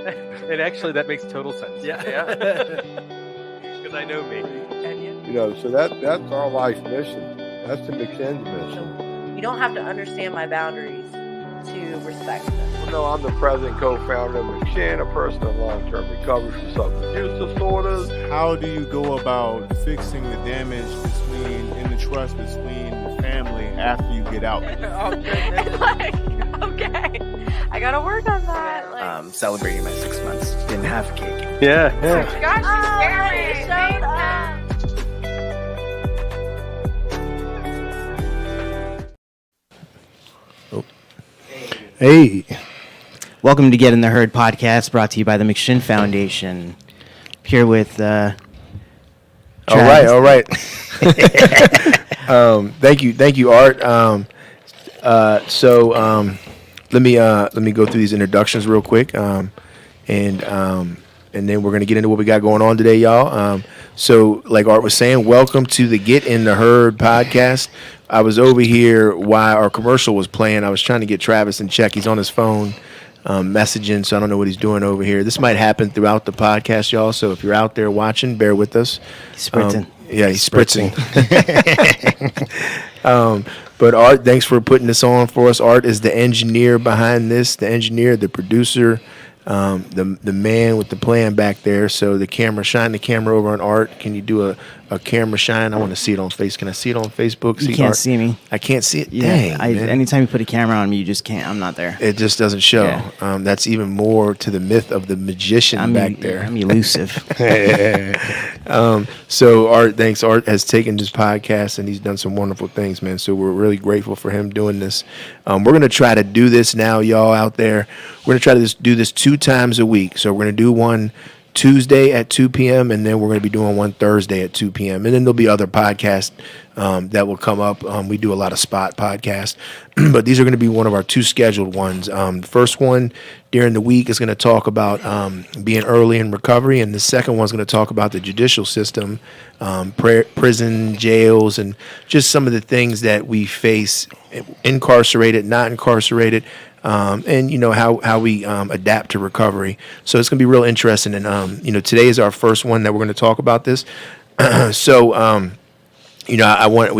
And actually, that makes total sense. Yeah. Because I know me. So that's our life's mission. That's the McShinn's mission. You don't have to understand my boundaries to respect them. Well, no, I'm the president, co-founder of McShinn, a person in long-term recovery from substance use disorders. How do you go about fixing the damage in the trust between the family after you get out? Okay, I gotta work on that. Celebrating my 6 months. Didn't have a cake. Yeah. Gosh, showed up. Hey, Welcome to Get in the Herd podcast, brought to you by the McShinn Foundation. Here with all right. Thank you, Art. Let me go through these introductions real quick, and then we're gonna get into what we got going on today, y'all. So, like Art was saying, welcome to the Get in the Herd podcast. I was over here while our commercial was playing. I was trying to get Travis in check. He's on his phone, messaging, so I don't know what he's doing over here. This might happen throughout the podcast, y'all. So if you're out there watching, bear with us. He's spritzing. He's spritzing. But Art, thanks for putting this on for us. Art is the engineer behind this, the engineer, the producer, the man with the plan back there. So the camera, shine the camera over on Art. Can you do a camera shine? I want to see it on face. Can I see it on Facebook? You can't see me. I can't see it. Yeah, Dang, man. Anytime you put a camera on me, you just can't. I'm not there. It just doesn't show. Yeah. That's even more to the myth of the magician back there. I'm elusive. So Art, thanks. Art has taken this podcast and he's done some wonderful things, man. So we're really grateful for him doing this. We're going to try to do this now, y'all out there. We're going to try to do this 2 times a week. So we're going to do one Tuesday at 2 p.m. and then we're going to be doing one Thursday at 2 p.m. And then there'll be other podcasts that will come up. We do a lot of spot podcasts, but these are going to be one of our 2 scheduled ones. The first one during the week is going to talk about being early in recovery, and the second one is going to talk about the judicial system, prison, jails, and just some of the things that we face, incarcerated, not incarcerated, and how we adapt to recovery. So it's going to be real interesting. And today is our first one that we're going to talk about this. We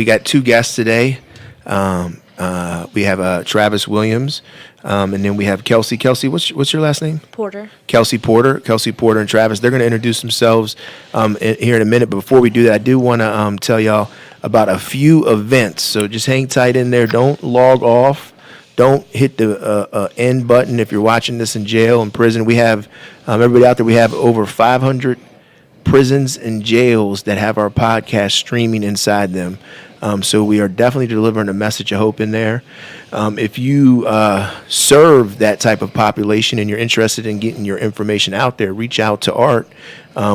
got 2 guests today. We have Travis Williams, and then we have Kelsey. Kelsey, what's your last name? Porter. Kelsey Porter and Travis. They're going to introduce themselves here in a minute. But before we do that, I do want to tell y'all about a few events. So just hang tight in there. Don't log off. Don't hit the end button if you're watching this in jail and prison. We have, everybody out there, we have over 500 prisons and jails that have our podcast streaming inside them. So we are definitely delivering a message of hope in there. If you serve that type of population and you're interested in getting your information out there, reach out to Art,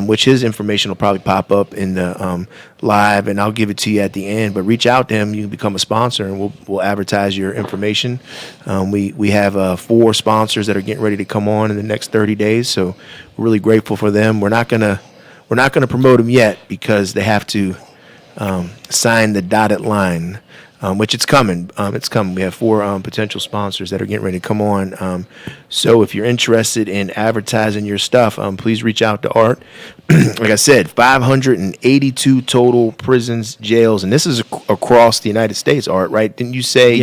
which his information will probably pop up in the live, and I'll give it to you at the end. But reach out to him. You can become a sponsor, and we'll advertise your information. We have 4 sponsors that are getting ready to come on in the next 30 days, so we're really grateful for them. We're not gonna promote them yet because they have to sign the dotted line, which it's coming. It's coming. We have 4 potential sponsors that are getting ready to come on. So if you're interested in advertising your stuff, please reach out to Art. Like I said, 582 total prisons, jails, and this is across the United States, Art, right? Didn't you say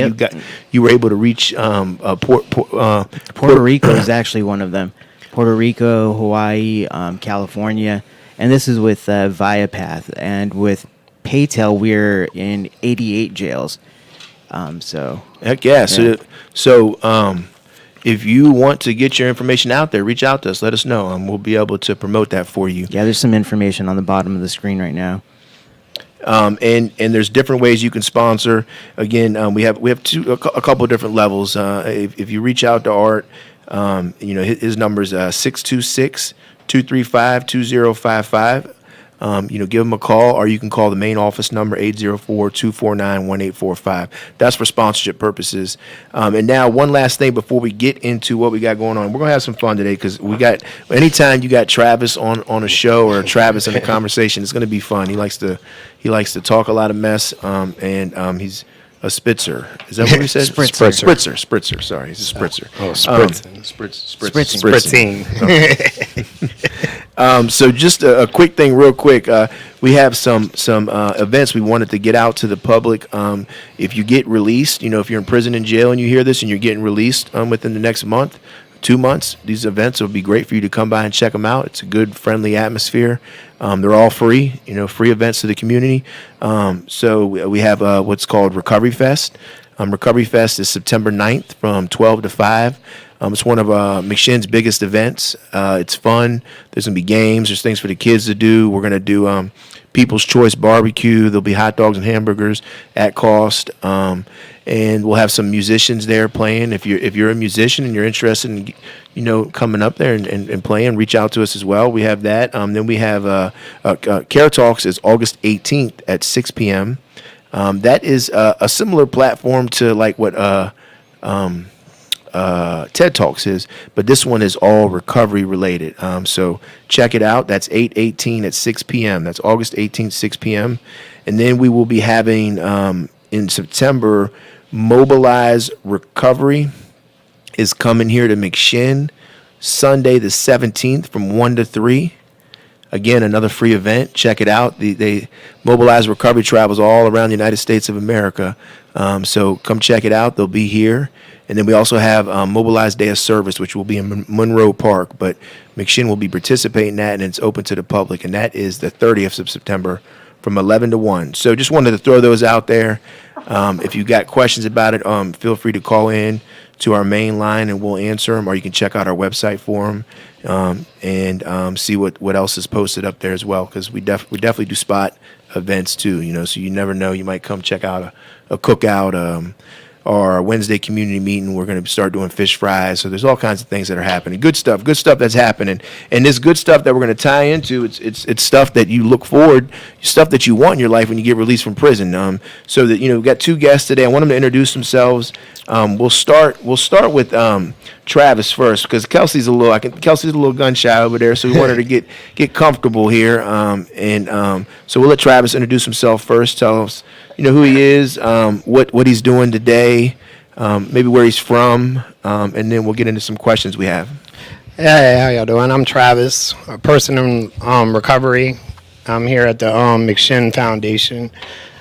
you were able to reach Puerto Rico is actually one of them. Puerto Rico, Hawaii, California, and this is with Viapath, and with Paytel, we're in 88 jails. Heck yeah. So if you want to get your information out there, reach out to us. Let us know, and we'll be able to promote that for you. Yeah, there's some information on the bottom of the screen right now. And there's different ways you can sponsor. Again, we have a couple of different levels. If you reach out to Art, his number is 626-235-2055. Give them a call, or you can call the main office number, 804-249-1845. That's for sponsorship purposes. And now one last thing before we get into what we got going on. We're going to have some fun today because anytime you got Travis on a show or Travis in a conversation, it's going to be fun. He likes to talk a lot of mess, and he's a Spitzer. Is that what we said? Spritzer. Spritzer. Sorry, he's a Spritzer. Spritzing. So just a quick thing, real quick. We have some events we wanted to get out to the public. If you get released, if you're in prison and jail and you hear this and you're getting released within the next month, 2 months, these events will be great for you to come by and check them out. It's a good, friendly atmosphere. They're all free, free events to the community. So we have what's called Recovery Fest. Recovery Fest is September 9th from 12 to 5. It's one of McShin's biggest events. It's fun. There's going to be games. There's things for the kids to do. We're going to do People's Choice Barbecue. There'll be hot dogs and hamburgers at cost. And we'll have some musicians there playing. If you're a musician and you're interested in coming up there and playing, reach out to us as well. We have that. Then we have Care Talks is August 18th at 6 p.m. That is a similar platform to like what TED Talks is, but this one is all recovery related. So check it out. That's 8/18 at 6 p.m. That's August 18th, 6 p.m. And then we will be having in September, Mobilize Recovery is coming here to McShin Sunday the 17th from 1 to 3. Again, another free event. Check it out. They Mobilize Recovery travels all around the United States of America. So come check it out. They'll be here. And then we also have Mobilize Day of Service, which will be in Monroe Park. But McShin will be participating in that, and it's open to the public. And that is the 30th of September from 11 to 1. So just wanted to throw those out there. If you got questions about it, feel free to call in to our main line, and we'll answer them. Or you can check out our website for them and see what else is posted up there as well. Because we definitely do spot events too. So you never know. You might come check out a cookout. Or a Wednesday community meeting, we're going to start doing fish fries. So there's all kinds of things that are happening. Good stuff that's happening. And this good stuff that we're going to tie into, it's stuff that you look forward, stuff that you want in your life when you get released from prison. So that we've got two guests today. I want them to introduce themselves. We'll start with Travis first because Kelsey's a little gun shy over there, so we wanted to get comfortable here. So we'll let Travis introduce himself first. Tell us who he is, what he's doing today, maybe where he's from, and then we'll get into some questions we have. Hey, how y'all doing? I'm Travis, a person in recovery. I'm here at the McShin Foundation.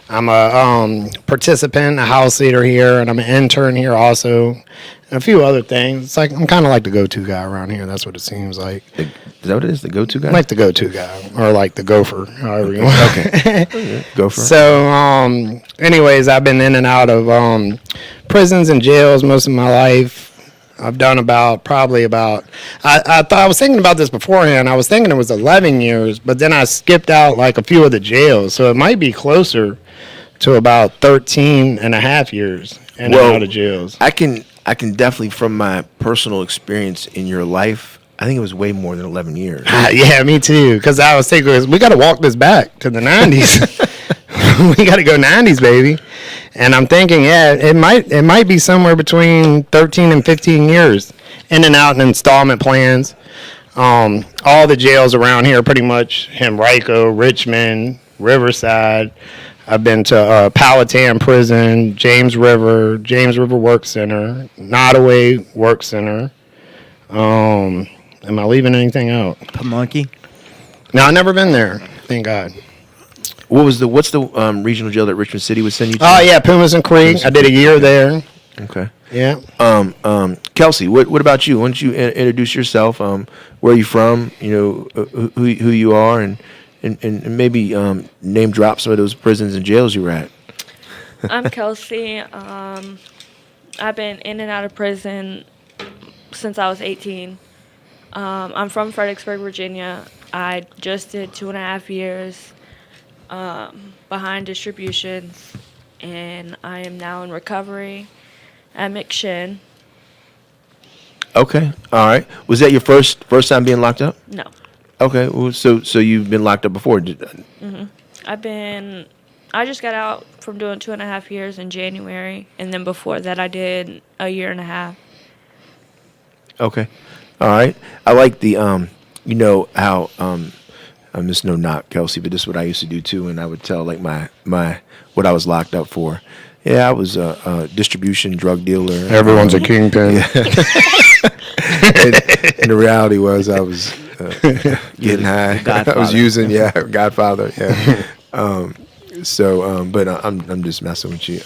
I'm a participant, a house leader here, and I'm an intern here also, and a few other things. It's like I'm kind of like the go-to guy around here. That's what it seems like. Is that what it is, the go-to guy? Like the go-to guy, or like the gopher, however you want. Okay. Gopher. So, anyways, I've been in and out of prisons and jails most of my life. I've done I thought I was thinking about this beforehand. I was thinking it was 11 years, but then I skipped out like a few of the jails. So it might be closer to about 13 and a half years in and out of jails. I can definitely, from my personal experience in your life, I think it was way more than 11 years. Yeah, me too. Because I was thinking, we got to walk this back to the 90s. We got to go 90s, baby. And I'm thinking, yeah, it might be somewhere between 13 and 15 years in and out in installment plans. All the jails around here, pretty much, Henrico, Richmond, Riverside. I've been to Powhatan Prison, James River Work Center, Nottoway Work Center. Am I leaving anything out? Pamunkey? No, I've never been there. Thank God. What's the regional jail that Richmond City would send you to? Oh yeah, Pumas and Creek. I did a year there. Okay. Yeah. Kelsey, what about you? Why don't you introduce yourself? Where are you from? Who you are, and maybe name drop some of those prisons and jails you were at. I'm Kelsey. I've been in and out of prison since I was 18. I'm from Fredericksburg, Virginia. I just did 2.5 years behind distributions, and I am now in recovery at McShin. Okay, all right. Was that your first time being locked up? No. Okay, well, so you've been locked up before? Mm-hmm. I just got out from doing 2.5 years in January, and then before that I did a year and a half. Okay, all right. I like the how This no knock, Kelsey, but this is what I used to do too, and I would tell like my what I was locked up for. Yeah, I was a distribution drug dealer. Everyone's a kingpin. And the reality was I was getting high. I was using Godfather. Yeah. But I'm just messing with you.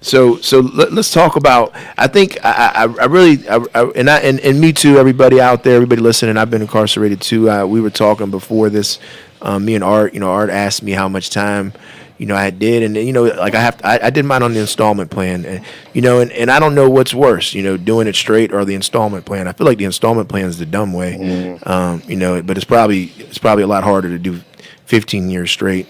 So let's talk about. I think I really and me too. Everybody out there, everybody listening. I've been incarcerated too. We were talking before this. Me and Art. Art asked me how much time I did, and like I did mine on the installment plan, and and I don't know what's worse, doing it straight or the installment plan. I feel like the installment plan is the dumb way, but it's probably a lot harder to do 15 years straight.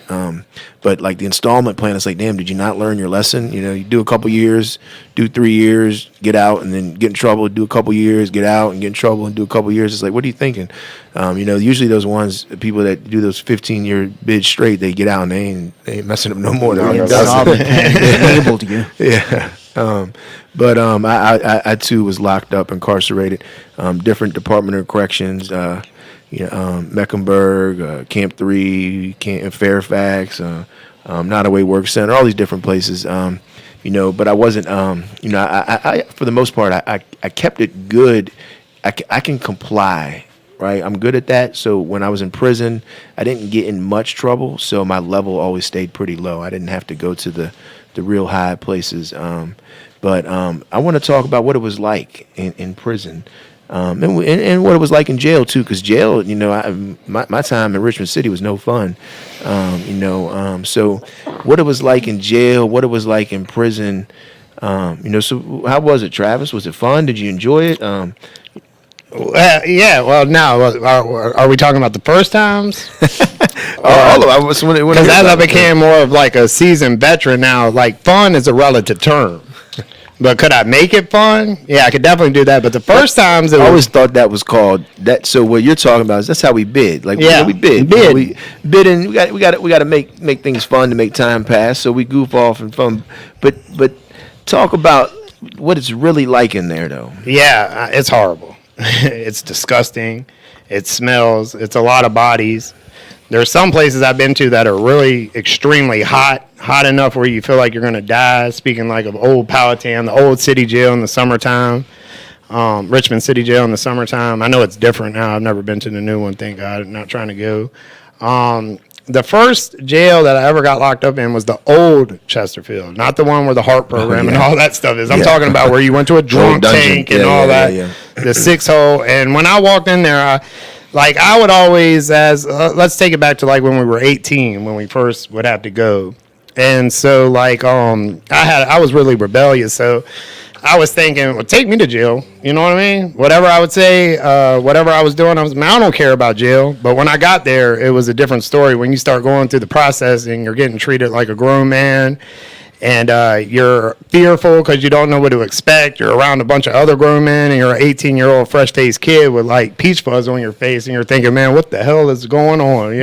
But like the installment plan, it's like, damn, did you not learn your lesson? You do a couple years, do 3 years, get out, and then get in trouble, do a couple years, get out, and get in trouble, and do a couple years. It's like, what are you thinking? Usually those people that do those 15-year bids straight, they get out and they ain't messing up no more. Enabled you. Yeah. But I too was locked up, incarcerated, different Department of Corrections, Mecklenburg, Camp 3, Fairfax, Nottoway Work Center, all these different places. But I wasn't. I for the most part, I kept it good. I can comply, right? I'm good at that. So when I was in prison, I didn't get in much trouble. So my level always stayed pretty low. I didn't have to go to the real high places. But I want to talk about what it was like in prison. And what it was like in jail too, because jail, my time in Richmond City was no fun, So what it was like in jail, what it was like in prison, So how was it, Travis? Was it fun? Did you enjoy it? Yeah. Well, now are we talking about the first times? All of it. Because as I became more of like a seasoned veteran now, like fun is a relative term. But could I make it fun? Yeah, I could definitely do that. But the first times, I always thought that was called that. So what you're talking about is that's how we bid. Like we bid. We bid, and we got to make things fun to make time pass. So we goof off and fun. But talk about what it's really like in there, though. Yeah, it's horrible. It's disgusting. It smells. It's a lot of bodies. There's some places I've been to that are really extremely hot enough where you feel like you're going to die. Speaking like of old Powhatan, the old city jail in the summertime, Richmond City Jail in the summertime. I know it's different now. I've never been to the new one, thank God. I'm not trying to go. The first jail that I ever got locked up in was the old Chesterfield, not the one where the heart program and all that stuff is. I'm talking about where you went to a drunk tank and all that, the 6-hole. And when I walked in there, I would always, let's take it back to like when we were 18, when we first would have to go. And so I was really rebellious. So I was thinking, well, take me to jail. You know what I mean? Whatever I would say, whatever I was doing, I don't care about jail. But when I got there, it was a different story. When you start going through the processing, you're getting treated like a grown man. And you're fearful because you don't know what to expect. You're around a bunch of other grown men, and you're an 18-year-old fresh-faced kid with, like, peach fuzz on your face, and you're thinking, man, what the hell is going on,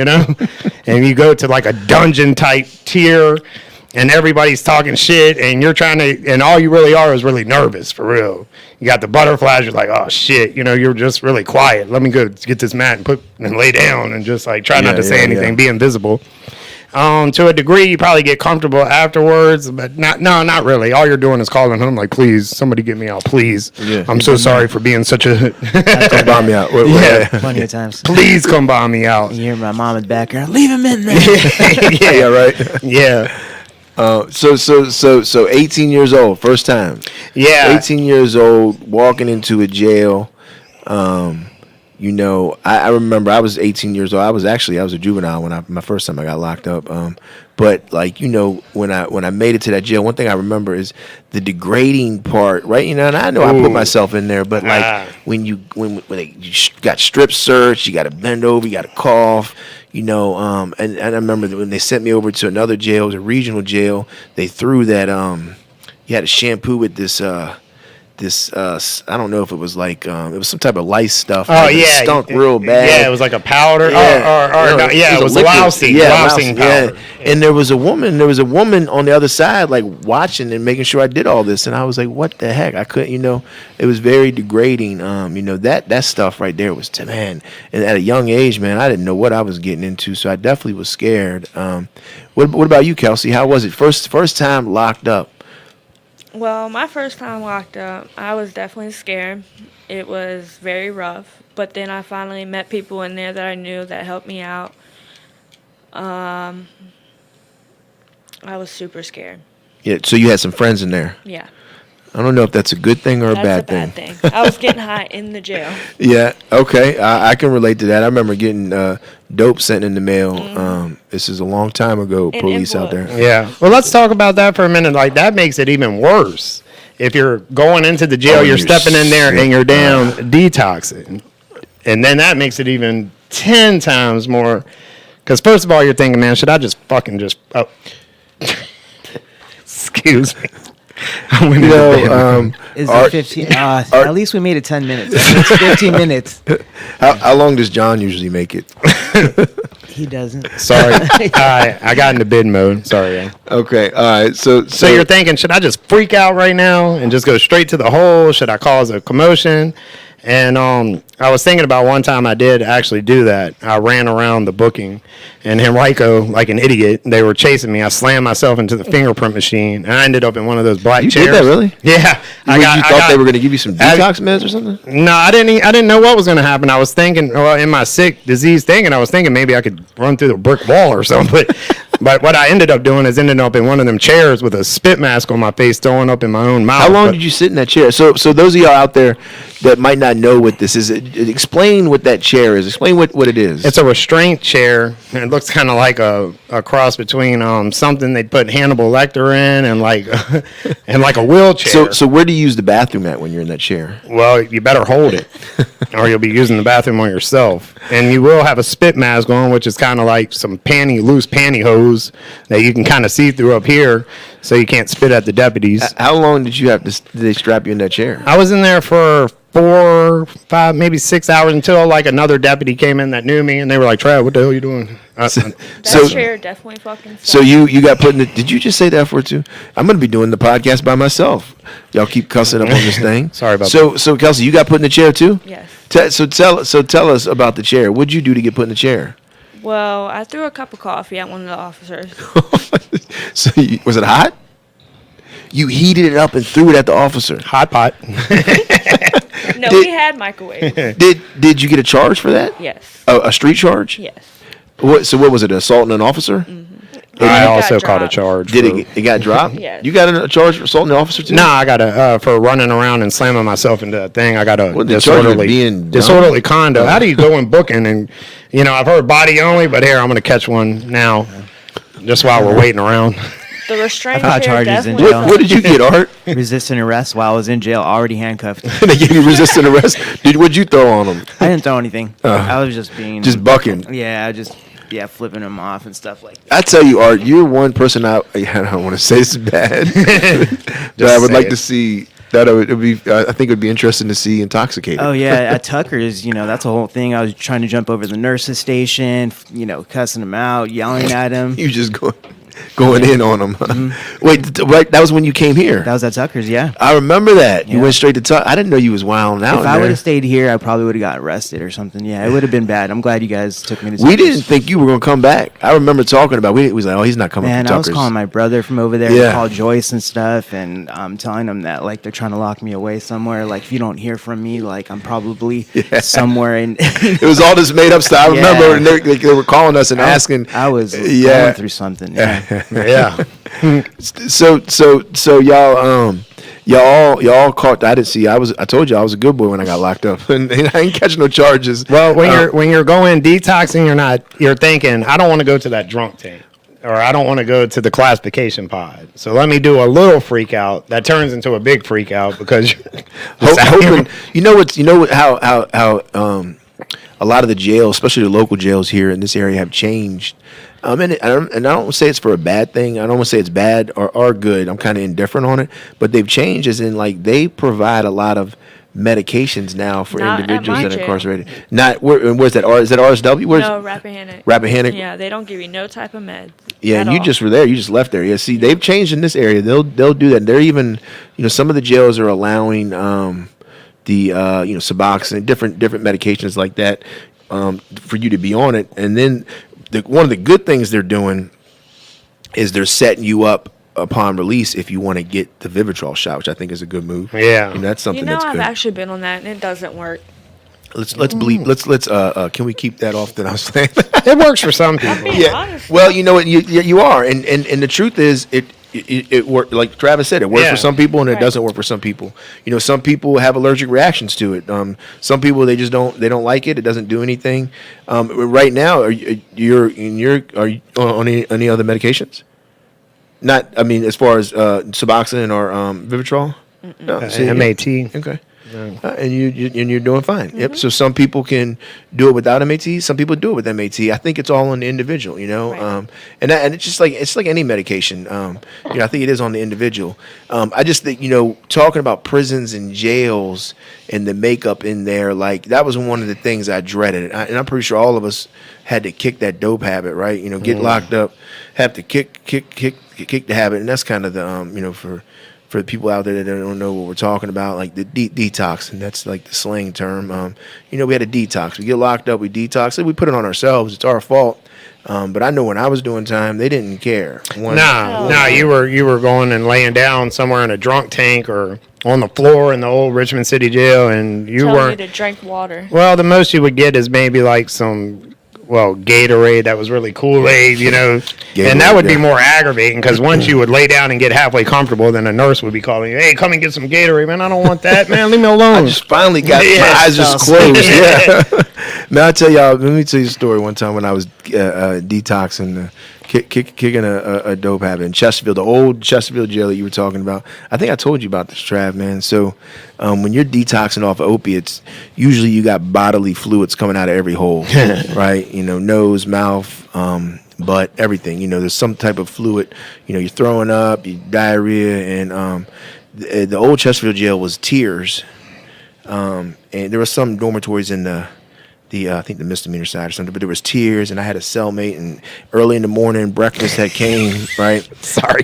And you go to, like, a dungeon-type tier, and everybody's talking shit, and you're trying to – and all you really are is really nervous, for real. You got the butterflies. You're like, oh, shit. You're just really quiet. Let me go get this mat and lay down and just, like, try not to say anything, be invisible. To a degree, you probably get comfortable afterwards, but not really. All you're doing is calling home, like, please, somebody get me out, please. Yeah. I'm so sorry for being such a... Come bomb me out. Plenty of times. Please come bomb me out. You hear my mom in the background, leave him in there. Yeah, right. Yeah. So 18 years old, first time. Yeah. 18 years old, walking into a jail. I remember I was 18 years old. I was a juvenile when my first time I got locked up. But when I made it to that jail, one thing I remember is the degrading part, right? And I know I put myself in there, but when you got strip searched, you got to bend over, you got to cough, and I remember that when they sent me over to another jail, it was a regional jail. They threw that you had to shampoo with this this I don't know if it was like it was some type of lice stuff. Oh like, it yeah, stunk real bad. Yeah, it was like a powder. Yeah. It was liquid. lousing powder. Yeah. And there was a woman on the other side, like watching and making sure I did all this, and I was like, what the heck? I couldn't, it was very degrading. That stuff right there was man. And at a young age, man, I didn't know what I was getting into, so I definitely was scared. What about you, Kelsey? How was it? First time locked up. Well, my first time locked up, I was definitely scared. It was very rough, but then I finally met people in there that I knew that helped me out. I was super scared. Yeah, so you had some friends in there. Yeah. I don't know if that's a good thing or a bad That's thing. a bad thing. I was getting high in the jail. Yeah, okay. I can relate to that. I remember getting dope sent in the mail. This is a long time ago, An police out envelope. there. Yeah. Well, let's talk about that for a minute. Like, that makes it even worse. If you're going into the jail, you're stepping in there and you're down detoxing. And then that makes it even 10 times more. Because first of all, you're thinking, man, should I just fucking just... Oh. Excuse me. Is it 15? At least we made it 10 minutes. It's 15 minutes. How long does John usually make it? He doesn't. Sorry. I got into bid mode. Sorry. Yeah. Okay, all right. So you're thinking, should I just freak out right now and just go straight to the hole? Should I cause a commotion? And I was thinking about one time I did actually do that. I ran around the booking, and Henrico, like an idiot, they were chasing me. I slammed myself into the fingerprint machine, and I ended up in one of those black You chairs. did that, really? Yeah. you thought they were going to give you some detox meds or something? No, I didn't know what was going to happen. I was thinking, well, in my sick disease thinking, I was thinking maybe I could run through the brick wall or something. But what I ended up doing is ended up in one of them chairs with a spit mask on my face, throwing up in my own mouth. How long did you sit in that chair? So those of y'all out there that might not know what this is, explain what that chair is. Explain what it is. It's a restraint chair. And it looks kind of like a cross between something they put Hannibal Lecter in and like a wheelchair. So where do you use the bathroom at when you're in that chair? Well, you better hold it, or you'll be using the bathroom on yourself. And you will have a spit mask on, which is kind of like some loose pantyhose that you can kind of see through up here, so you can't spit at the deputies. How long did they strap you in that chair? I was in there for 4, 5, maybe 6 hours until like another deputy came in that knew me, and they were like, "Trav, what the hell are you doing?" That chair definitely fucking sucks. So you got put in the... Did you just say that for too? I'm going to be doing the podcast by myself. Y'all keep cussing up on this thing. Sorry about that. So Kelsey, you got put in the chair too? Yes. Tell us about the chair. What'd you do to get put in the chair? Well, I threw a cup of coffee at one of the officers. So was it hot? You heated it up and threw it at the officer. Hot pot. No, we had microwaves. Did you get a charge for that? Yes. A street charge? Yes. What was it? Assaulting an officer? I got also caught a dropped. charge. Did it got dropped? Yes. You got a charge for assaulting an officer too? No, I got for running around and slamming myself into that thing. I got a What, they charge you with disorderly being dumb? disorderly conduct. How do you go in booking? And I've heard body only, but here I'm going to catch one now, just while we're waiting around. The restraint I thought chair charges in definitely jail. What did you get, Art? Resisting arrest while I was in jail, already handcuffed. They gave you resisting arrest. What'd you throw on them? I didn't throw anything. I was just being... Just bucking. Yeah, flipping them off and stuff like that. I tell you, Art, you're one person I don't want to say this is bad, but I would like to see that. I think it would be interesting to see intoxicated. Oh, yeah, at Tucker's, that's a whole thing. I was trying to jump over the nurse's station, cussing them out, yelling at him. You just going in on them. Mm-hmm. Wait, that was when you came here. That was at Tucker's, yeah. I remember that. You Yeah. went straight to Tucker. I didn't know you was wilding out. If I would have stayed here, I probably would have got arrested or something. Yeah, it would have been bad. I'm glad you guys took me to We Tucker's. didn't think you were going to come back. I remember talking about. We was like, oh, he's not coming. Man, to I was Tucker's. calling my brother from over there. Yeah. I called Joyce and stuff, and I'm telling them that like they're trying to lock me away somewhere. Like if you don't hear from me, like I'm probably somewhere in. It was all this made up stuff. I remember, Yeah. and they were calling us and asking. I was Yeah. going through something. Yeah. Yeah. So y'all caught. I didn't see. I told you I was a good boy when I got locked up, and I ain't catching no charges. Well, when you're going detoxing, you're thinking, I don't want to go to that drunk tank, or I don't want to go to the classification pod. So let me do a little freak out that turns into a big freak out because hoping how a lot of the jails, especially the local jails here in this area, have changed. And I don't say it's for a bad thing. I don't want to say it's bad or good. I'm kind of indifferent on it. But they've changed as in like they provide a lot of medications now for Not at individuals my that are jail. incarcerated. Not where's that? Is that RSW? Where's No, Rappahannock. Rappahannock? Yeah, they don't give you no type of meds. Yeah, at and you all. just were there. You just left there. Yeah, see, they've changed in this area. They'll do that. They're even, some of the jails are allowing the Suboxone, different medications like that for you to be on it. And then one of the good things they're doing is they're setting you up upon release if you want to get the Vivitrol shot, which I think is a good move. Yeah. That's something that's I've good. actually been on that and it doesn't work. Let's bleep. Let's can we keep that off that I was saying? It works for some people. Being honest. Well, you know what you are, and the truth is it works. Like Travis said, it works Yeah. for some people and it Right. doesn't work for some people. Some people have allergic reactions to it. Some people they don't like it. It doesn't do anything. Right now, are you on any other medications? Not, I mean, as far as Suboxone or Vivitrol. No, see, MAT. Okay. And you're doing fine. Yep. So some people can do it without MAT. Some people do it with MAT. I think it's all on the individual. Right. And it's just like any medication. I think it is on the individual. I just think talking about prisons and jails and the makeup in there, like that was one of the things I dreaded. And I'm pretty sure all of us had to kick that dope habit, right? Get locked up, have to kick the habit, and that's kind of the for the people out there that don't know what we're talking about, like the detox, and that's like the slang term. We had a detox. We get locked up, we detox, and we put it on ourselves. It's our fault. But I know when I was doing time, they didn't care. No, you were going and laying down somewhere in a drunk tank or on the floor in the old Richmond City Jail, and you Telling weren't. you to drink water. Well, the most you would get is maybe like some, Gatorade that was really Kool-Aid, and that would be yeah. more aggravating because once you would lay down and get halfway comfortable, then a nurse would be calling you, hey, come and get some Gatorade, man. I don't want that, man. Leave me alone. I just finally got Yeah, my eyes just so closed. Yeah. Now let me tell you a story. One time when I was detoxing, kicking a dope habit in Chesterfield, the old Chesterfield jail that you were talking about. I think I told you about this, Trav, man. So when you're detoxing off of opiates, usually you got bodily fluids coming out of every hole, right? Nose, mouth, butt, everything. There's some type of fluid. You're throwing up, you diarrhea, and the old Chesterfield jail was tiers. And there were some dormitories in the I think the misdemeanor side or something, but there was tiers, and I had a cellmate, and early in the morning, breakfast had came, right? Sorry.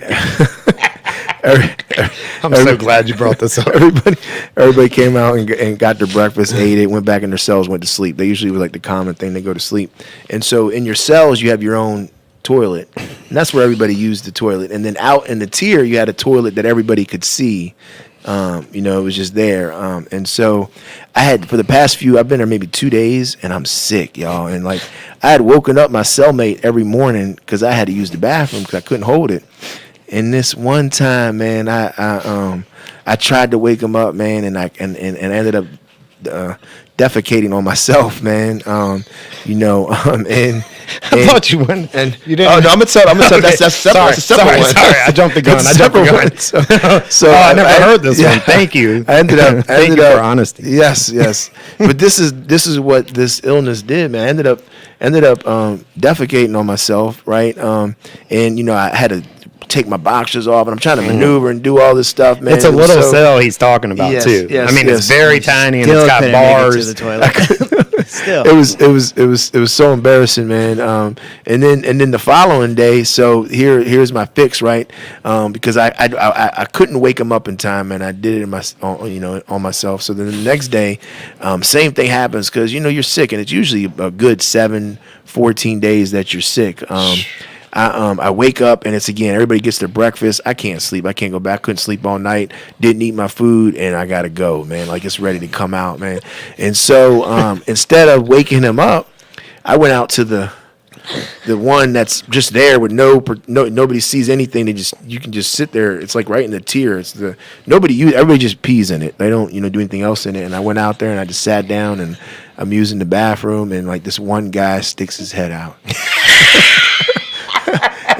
I'm so glad you brought this up. Everybody came out and got their breakfast, ate it, went back in their cells, went to sleep. They usually was like the common thing, they go to sleep. And so in your cells, you have your own toilet, and that's where everybody used the toilet. And then out in the tier, you had a toilet that everybody could see. It was just there. And so I had, for the past I've been there maybe 2 days, and I'm sick, y'all. And like, I had woken up my cellmate every morning because I had to use the bathroom because I couldn't hold it. And this one time, man, I tried to wake him up, man, and I ended up defecating on myself, man. I thought you went. And you didn't. Oh no, I'm gonna tell. Okay. That's a separate one. Sorry, I jumped the gun. That's a separate one. So I never heard this one. Thank you. I ended up. Thank you for honesty. Yes. But this is what this illness did, man. I ended up defecating on myself, right? And I had to take my boxers off, and I'm trying to maneuver and do all this stuff, man. It's a little cell he's talking about Yes, too. yes, I mean, yes. it's very tiny and Still it's got couldn't make it to bars. the toilet. Still. It was so embarrassing, man. And then the following day, so here's my fix, right? Because I couldn't wake him up in time, and I did it on myself. So then the next day, same thing happens because you're sick, and it's usually a good 14 days that you're sick. I wake up, and it's again, everybody gets their breakfast. I can't sleep. I can't go back. Couldn't sleep all night. Didn't eat my food, and I got to go, man. Like, it's ready to come out, man. And so instead of waking him up, I went out to the one that's just there with nobody sees anything. You can just sit there. It's like right in the tier. Everybody just pees in it. They don't do anything else in it. And I went out there and I just sat down, and I'm using the bathroom, and like this one guy sticks his head out.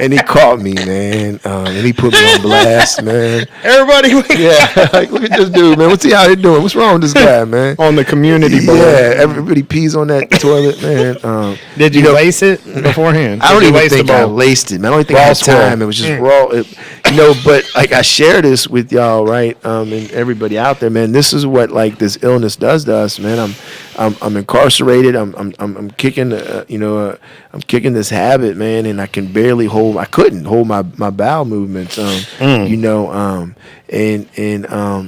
and he caught me, man. And he put me on blast, man. Everybody Yeah, like, look at this dude, man. What's he out here doing? What's wrong with this guy, man? on the community board. Yeah, everybody pees on that toilet, man. Did you lace it beforehand? I don't Did you even lace the think I bowl? laced it, man. I don't think I Raw had swirl. time. It was just raw. But like I share this with y'all, right? And everybody out there, man. This is what like this illness does to us, man. I'm incarcerated. I'm kicking, I'm kicking this habit, man, and I couldn't hold my bowel movements, and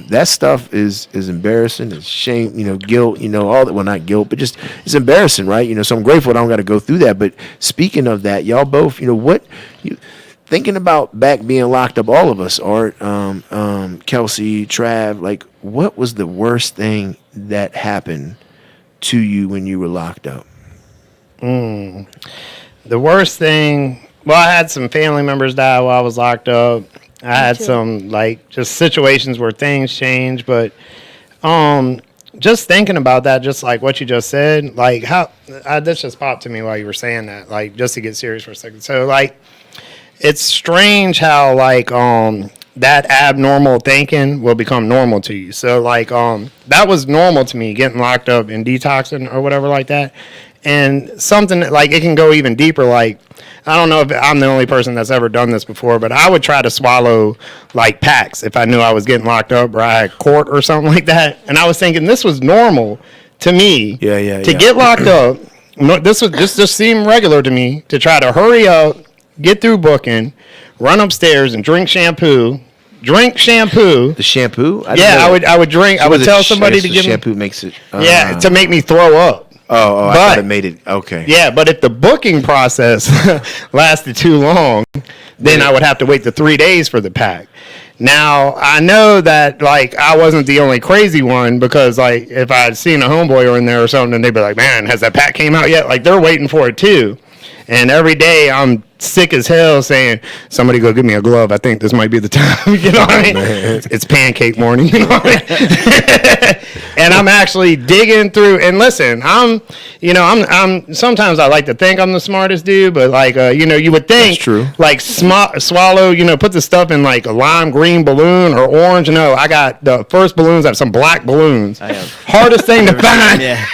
that stuff is embarrassing. It's shame, guilt, all that. Well, not guilt, but just it's embarrassing, right? So I'm grateful that I don't got to go through that. But speaking of that, y'all both, thinking about back being locked up, all of us, Art, Kelsey, Trav, like, what was the worst thing that happened to you when you were locked up? The worst thing, well, I had some family members die while I was locked up. I had some, like, just situations where things changed, but just thinking about that, just like what you just said, like, this just popped to me while you were saying that, like, just to get serious for a second. So, like, it's strange how, like, that abnormal thinking will become normal to you. So, like, that was normal to me, getting locked up and detoxing or whatever like that. And something like it can go even deeper. Like, I don't know if I'm the only person that's ever done this before, but I would try to swallow like packs if I knew I was getting locked up or I had court or something like that. And I was thinking this was normal to me. Yeah. Get locked up. This just seemed regular to me to try to hurry up, get through booking, run upstairs and drink shampoo. The shampoo? I would drink. I would tell somebody to give me shampoo makes it. to make me throw up. I thought it made it. Okay. Yeah, but if the booking process lasted too long, then I would have to wait the 3 days for the pack. Now, I know that, like, I wasn't the only crazy one because, like, if I had seen a homeboy or in there or something, and they'd be like, man, has that pack came out yet? Like, they're waiting for it, too. And every day I'm sick as hell saying, somebody go give me a glove. I think this might be the time. You know what I mean? It's pancake morning. You know what I mean? And I'm actually digging through. And listen, I'm sometimes I like to think I'm the smartest dude, but like, you would think, that's true. Like swallow, put the stuff in like a lime green balloon or orange. No, I got the first balloons. I have some black balloons. Hardest thing to find. Yeah.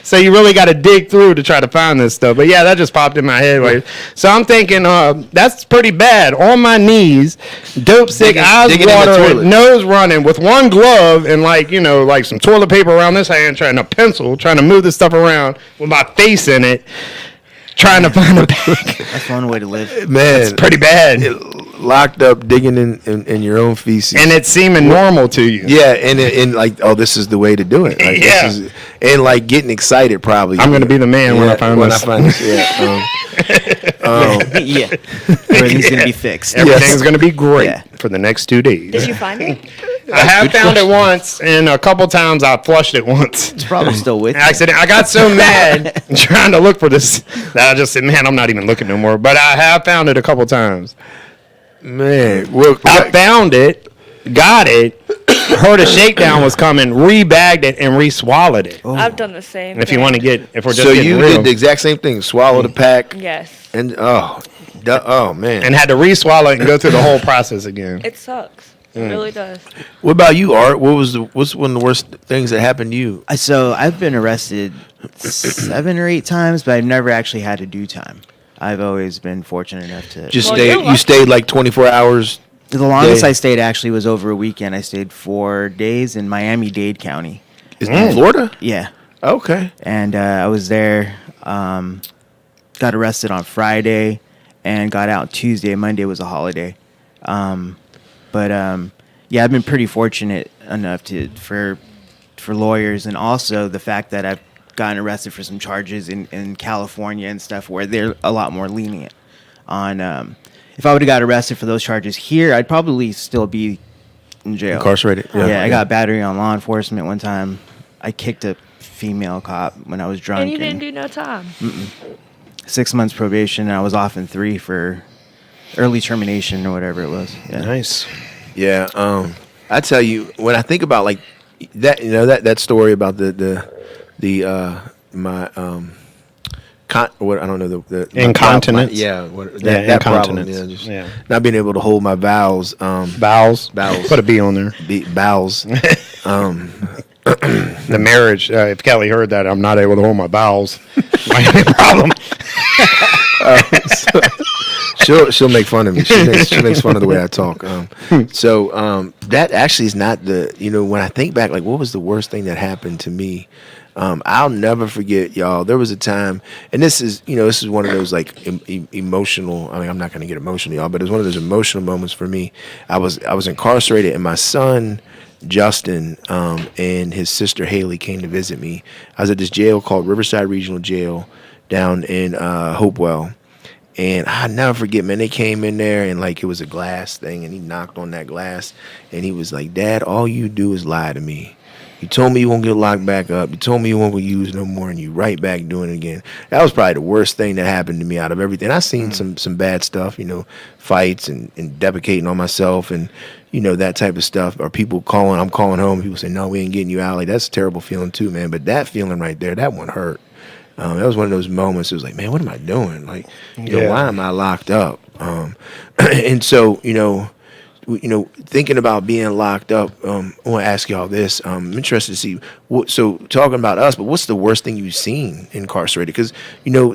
So you really got to dig through to try to find this stuff. But yeah, that just popped in my head. Like, so I'm thinking, that's pretty bad. On my knees, dope sick, eyes watering, nose running, with one glove and like some toilet paper around this hand, trying to move this stuff around with my face in it, trying to find a pack. That's one way to live. Man, it's pretty bad. Locked up, digging in your own feces, and it's seeming normal to you. Yeah, and like, oh, this is the way to do it. Like, yeah, and like getting excited. Probably, I'm gonna be the man when I find this. Yeah, everything's gonna be fixed. Everything's gonna be great for the next 2 days. Did you find it? I have found it once, and a couple times I flushed it once. It's probably still with you. Accident. I got so mad trying to look for this that I just said, man, I'm not even looking no more. But I have found it a couple times. Man, I found it, got it, heard a shakedown was coming, rebagged it, and re-swallowed it. Oh. I've done the same. If you want to if we're just so getting you real. did the exact same thing, swallow the pack. Yes. And oh man, and had to re-swallow it and go through the whole process again. It sucks. It really does. What about you, Art? What's one of the worst things that happened to you? So I've been arrested 7 or 8 times, but I've never actually had to do time. I've always been fortunate enough to You stayed like 24 hours. The longest I stayed actually was over a weekend. I stayed 4 days in Miami-Dade County. Is that Florida? Yeah. Okay. And I was there. Got arrested on Friday and got out Tuesday. Monday was a holiday. But I've been pretty fortunate enough for lawyers, and also the fact that I've gotten arrested for some charges in California and stuff where they're a lot more lenient on. If I would have got arrested for those charges here, I'd probably still be in jail. Incarcerated. Yeah, I got battery on law enforcement one time. I kicked a female cop when I was drunk. And you didn't do no time. 6 months probation, and I was off in 3 for early termination or whatever it was. Yeah. Nice. Yeah. I tell you, when I think about like that, that story about what I don't know the Incontinence. That problem. incontinence. Just Yeah. not being able to hold my bowels. Bowels. Put a B on there. Bowels. The marriage. If Kelly heard that, I'm not able to hold my bowels. Might be a problem. She'll make fun of me. She makes fun of the way I talk. That actually is not when I think back, like what was the worst thing that happened to me? I'll never forget, y'all. There was a time, and this is one of those like emotional. I mean, I'm not going to get emotional, y'all, but it was one of those emotional moments for me. I was incarcerated, and my son Justin and his sister Haley came to visit me. I was at this jail called Riverside Regional Jail down in Hopewell. And I never forget, man, they came in there and like it was a glass thing and he knocked on that glass and he was like, Dad, all you do is lie to me. You told me you won't get locked back up. You told me you won't get used no more and you right back doing it again. That was probably the worst thing that happened to me out of everything. I've seen some bad stuff, fights and defecating on myself and, that type of stuff. Or people I'm calling home. People say, no, we ain't getting you out. Like, that's a terrible feeling too, man. But that feeling right there, that one hurt. That was one of those moments. It was like, man, what am I doing? Like, why am I locked up? And so, thinking about being locked up, I want to ask y'all this. I'm interested to see. So talking about us, but what's the worst thing you've seen incarcerated? Because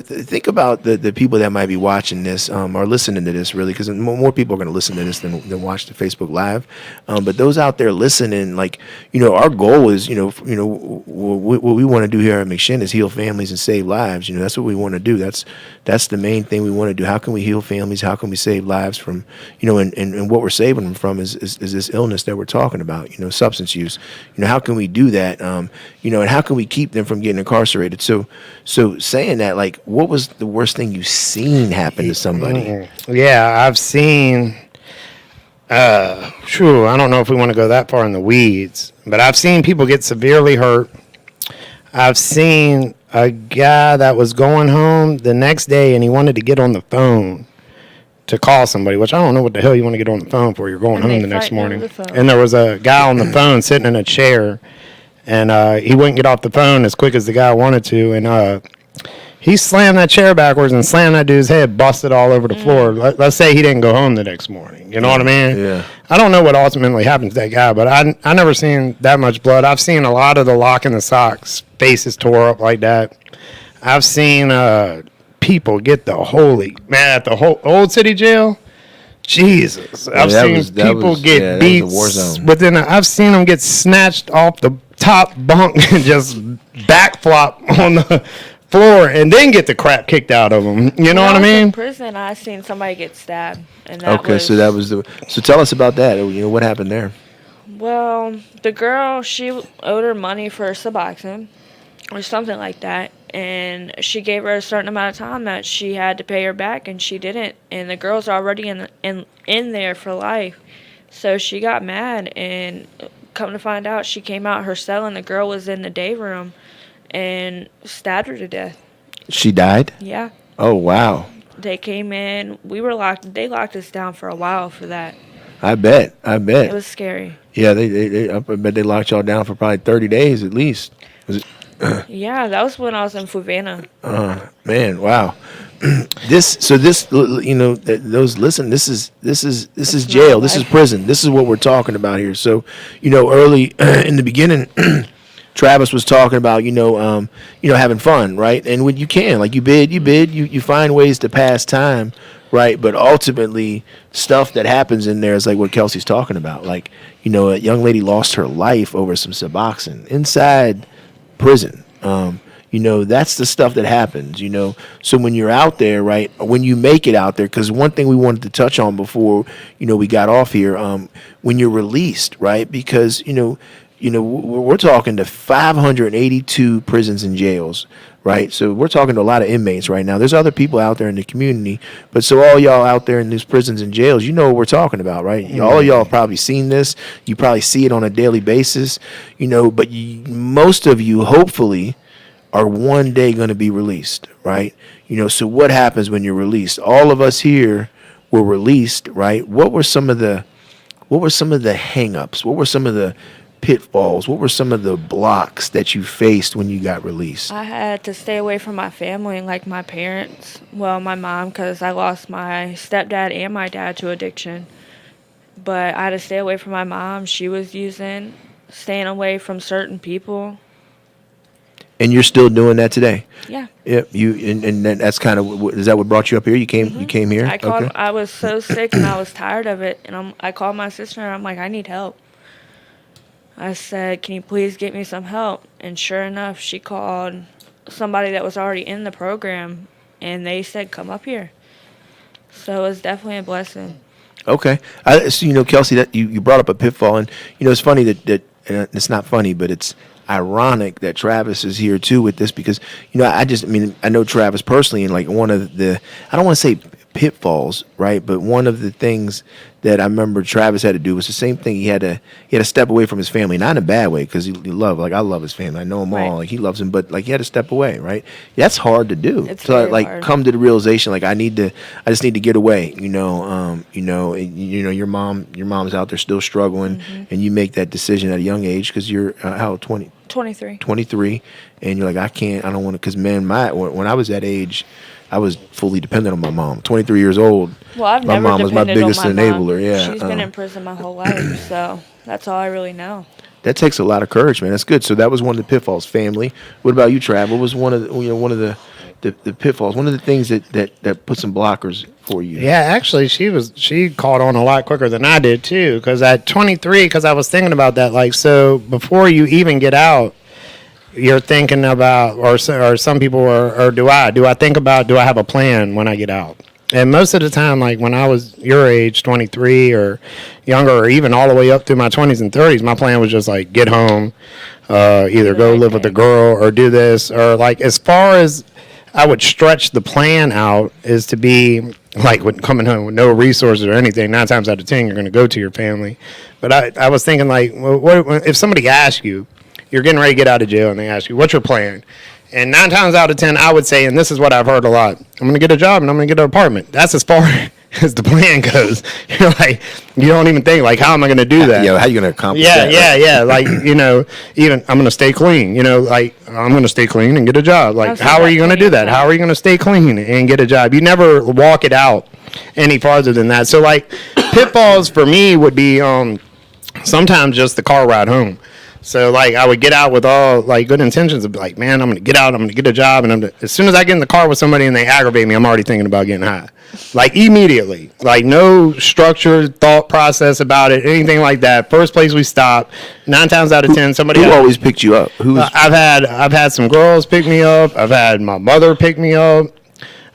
think about the people that might be watching this or listening to this, really, because more people are going to listen to this than watch the Facebook Live. But those out there listening, like our goal is, what we want to do here at McShin is heal families and save lives. That's what we want to do. That's the main thing we want to do. How can we heal families? How can we save lives from, and what we're saving them from is this illness that we're talking about, substance use. How can we do that? And how can we keep them from getting incarcerated? So saying that, like, what was the worst thing you've seen happen to somebody? Yeah, I've seen, I don't know if we want to go that far in the weeds, but I've seen people get severely hurt. I've seen a guy that was going home the next day and he wanted to get on the phone to call somebody, which I don't know what the hell you want to get on the phone for. You're going home the next morning. And there was a guy on the phone sitting in a chair, and he wouldn't get off the phone as quick as the guy wanted to, and he slammed that chair backwards and slammed that dude's head, busted all over the floor. Let's say he didn't go home the next morning. You know what I mean? Yeah. I don't know what ultimately happened to that guy, but I never seen that much blood. I've seen a lot of the lock in the socks, faces tore up like that. I've seen people get at the whole Old City Jail. Jesus, I've seen people get beat I've seen them get snatched off the top bunk and just backflop on the floor and then get the crap kicked out of them. You know what I mean? In prison, I seen somebody get stabbed, and so tell us about that. What happened there? Well, the girl, she owed her money for Suboxone or something like that. And she gave her a certain amount of time that she had to pay her back, and she didn't. And the girl's already in there for life. So she got mad, and come to find out, she came out her cell, and the girl was in the day room and stabbed her to death. She died? Yeah. Oh, wow. They came in. We were locked. They locked us down for a while for that. I bet. It was scary. Yeah, I bet they locked y'all down for probably 30 days at least. Was it? Yeah, that was when I was in Fluvanna. Man, wow. This those listen. This is jail. This is prison. This is what we're talking about here. So, early in the beginning, Travis was talking about having fun, right? And when you can, like you find ways to pass time, right? But ultimately, stuff that happens in there is like what Kelsey's talking about. Like, a young lady lost her life over some Suboxone inside prison. That's the stuff that happens, So when you're out there, right, when you make it out there, because one thing we wanted to touch on before, we got off here, when you're released, right, because, we're talking to 582 prisons and jails, right? So we're talking to a lot of inmates right now. There's other people out there in the community, but so all y'all out there in these prisons and jails, what we're talking about, right? Mm-hmm. All of y'all have probably seen this. You probably see it on a daily basis, but most of you, hopefully, are one day going to be released, right? So what happens when you're released? All of us here were released, right? What were some of the hang-ups? What were some of the pitfalls? What were some of the blocks that you faced when you got released? I had to stay away from my family, like my parents. Well, my mom, because I lost my stepdad and my dad to addiction. But I had to stay away from my mom. She was using, staying away from certain people. And you're still doing that today? Yeah. Yep. And that's kind of, is that what brought you up here? You came here? I called. I was so sick and I was tired of it, and I called my sister and I'm like, I need help. I said, can you please get me some help? And sure enough, she called somebody that was already in the program, and they said, come up here. So it was definitely a blessing. Okay. So, Kelsey, that you brought up a pitfall, and it's funny that it's not funny, but it's ironic that Travis is here too with this, because I know Travis personally, and like one of the, I don't want to say pitfalls, right, but one of the things that I remember Travis had to do was the same thing. He had to step away from his family, not in a bad way, because I love his family. I know them all. Like, he loves them, but like, he had to step away, right? That's hard to do. It's to very hard. Come to the realization, like, I just need to get away. Your mom's out there still struggling, and you make that decision at a young age, because you're how old? 23. 23, and you're like, I don't want to, because man, when I was that age, I was fully dependent on my mom. 23 years old. Well, I've my never mom was my depended biggest on my mom. enabler. Yeah, She's been in prison my whole life, so that's all I really know. that takes a lot of courage, man. That's good. So that was one of the pitfalls. Family. What about you, Trav? What was one of the pitfalls? One of the things that put some blockers for you? Yeah, actually, she caught on a lot quicker than I did too. Because at 23, because I was thinking about that, like, so before you even get out, you're thinking about, or some people or do I think about, do I have a plan when I get out? And most of the time, like when I was your age, 23 or younger, or even all the way up through my 20s and 30s, my plan was just like get home, either go live with a girl or do this, or like as far as I would stretch the plan out is to be like when coming home with no resources or anything. 9 times out of 10, you're going to go to your family. But I was thinking like, well, what if somebody asks you, you're getting ready to get out of jail, and they ask you, what's your plan? And 9 times out of 10, I would say, and this is what I've heard a lot, I'm going to get a job and I'm going to get an apartment. That's as far as the plan goes. You're like, you don't even think, like, how am I going to do that? Yeah, how you going to accomplish that? Yeah. Like, even I'm going to stay clean. Like, I'm going to stay clean and get a job. Like, how are you going to do that? How are you going to stay clean and get a job? You never walk it out any farther than that. So, like, pitfalls for me would be sometimes just the car ride home. So, like, I would get out with all, like, good intentions of, like, man, I'm going to get out, I'm going to get a job, and as soon as I get in the car with somebody and they aggravate me, I'm already thinking about getting high. Like, immediately. Like, no structured thought process about it, anything like that. First place we stop, 9 times out of 10, somebody... Who always picked you up? I've had some girls pick me up. I've had my mother pick me up.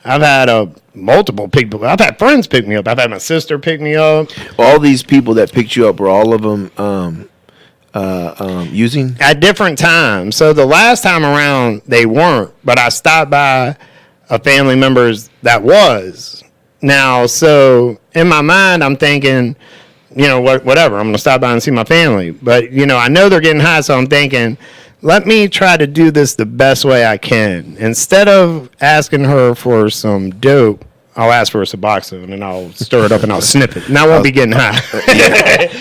I've had multiple people. I've had friends pick me up. I've had my sister pick me up. All these people that picked you up, were all of them... using at different times. So the last time around they weren't, but I stopped by a family member's that was. Now, so in my mind, I'm thinking, whatever. I'm going to stop by and see my family. But, I know they're getting high, so I'm thinking, let me try to do this the best way I can. Instead of asking her for some dope, I'll ask for a Suboxone and I'll stir it up and I'll snip it. And I won't be getting high.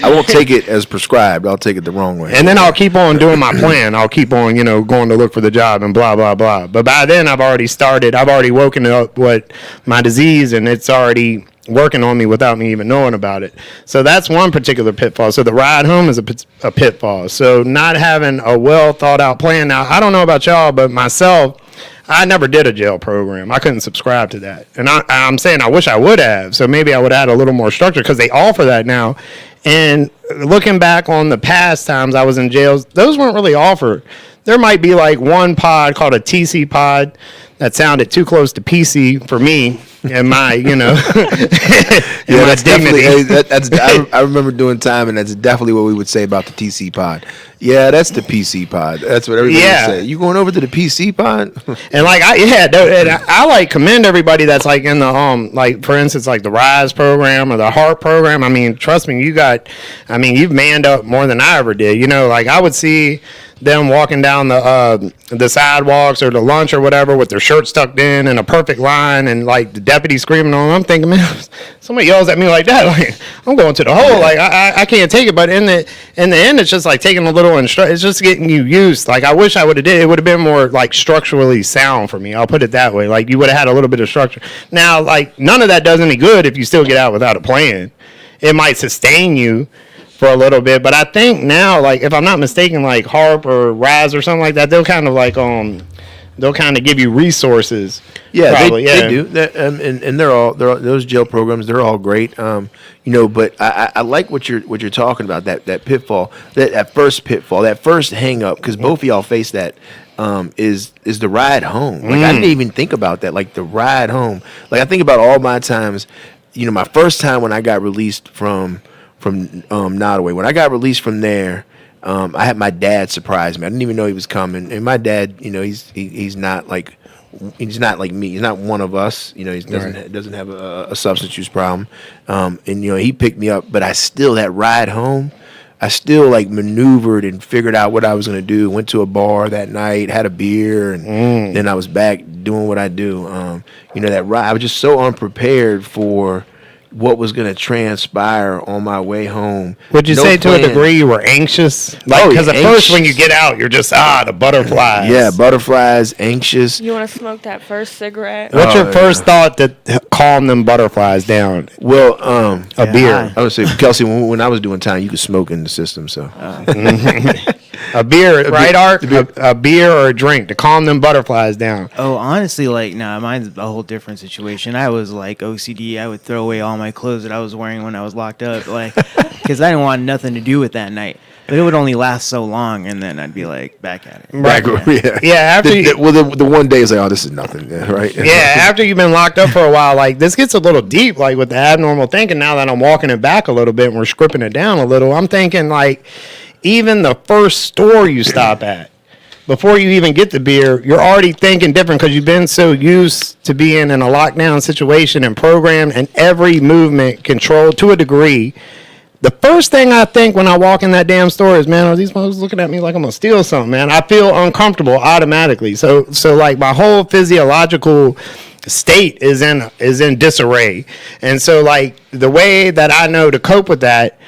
I won't take it as prescribed. I'll take it the wrong way. And then I'll keep on doing my plan. I'll keep on, going to look for the job and blah, blah, blah. But by then I've already woken up with my disease, and it's already working on me without me even knowing about it. So that's one particular pitfall. So the ride home is a pitfall. So not having a well thought out plan. Now, I don't know about y'all, but myself, I never did a jail program. I couldn't subscribe to that. And I'm saying I wish I would have. So maybe I would add a little more structure, because they offer that now. And looking back on the past times I was in jails, those weren't really offered. There might be like one pod called a TC pod that sounded too close to PC for me and my, that's dignity. Definitely, I remember doing time, and that's definitely what we would say about the TC pod. Yeah, that's the PC pod. That's what everybody would say. You going over to the PC pod? And like, I like commend everybody that's like in the like, for instance, like the RISE program or the HEART program. I mean, trust me, you've manned up more than I ever did. Like I would see them walking down the sidewalks or the lunch or whatever with their shirts tucked in and a perfect line, and like the deputy screaming on them. I'm thinking, man, somebody yells at me like that, like I'm going to the hole. Like I can't take it. But in the end, it's just like taking a little it's just getting you used. Like I wish I would have did. It would have been more like structurally sound for me. I'll put it that way. Like you would have had a little bit of structure. Now, like none of that does any good if you still get out without a plan. It might sustain you for a little bit, but I think now, like if I'm not mistaken, like Harp or Raz or something like that, they'll kind of like they'll kind of give you resources. Yeah, probably. they do. And they're all those jail programs. They're all great. You know, but I like what you're talking about. That pitfall, that first pitfall, that first hang up, because both of y'all face that. Is the ride home. Like I didn't even think about that. Like the ride home. Like I think about all my times. You know, my first time when I got released from Nottoway. When I got released from there, I had my dad surprise me. I didn't even know he was coming. And my dad, you know, he's not like me. He's not one of us. You know, he doesn't have a substance use problem. And you know, he picked me up. But that ride home, I still like maneuvered and figured out what I was gonna do. Went to a bar that night, had a beer, and then I was back doing what I do. You know, that ride, I was just so unprepared for what was going to transpire on my way home. Would you say to a degree you were anxious? Like, because at first when you get out, you're just, the butterflies. Yeah, butterflies, anxious. You want to smoke that first cigarette? What's your first thought to calm them butterflies down? Well, a beer. I would say, Kelsey, when I was doing time, you could smoke in the system, so. A beer, right, Art? A beer or a drink to calm them butterflies down. Oh, honestly, like, mine's a whole different situation. I was like OCD. I would throw away all my clothes that I was wearing when I was locked up, like, because I didn't want nothing to do with that night. But it would only last so long, and then I'd be like back at it. Right. Yeah. After the one day is like, this is nothing, right? Yeah. After you've been locked up for a while, like this gets a little deep, like with the abnormal thinking. Now that I'm walking it back a little bit and we're scripting it down a little, I'm thinking like even the first store you stop at, before you even get the beer, you're already thinking different because you've been so used to being in a lockdown situation and programmed and every movement controlled to a degree. The first thing I think when I walk in that damn store is, man, are these folks looking at me like I'm gonna steal something, man? I feel uncomfortable automatically. So like my whole physiological state is in disarray. And so like the way that I know to cope with that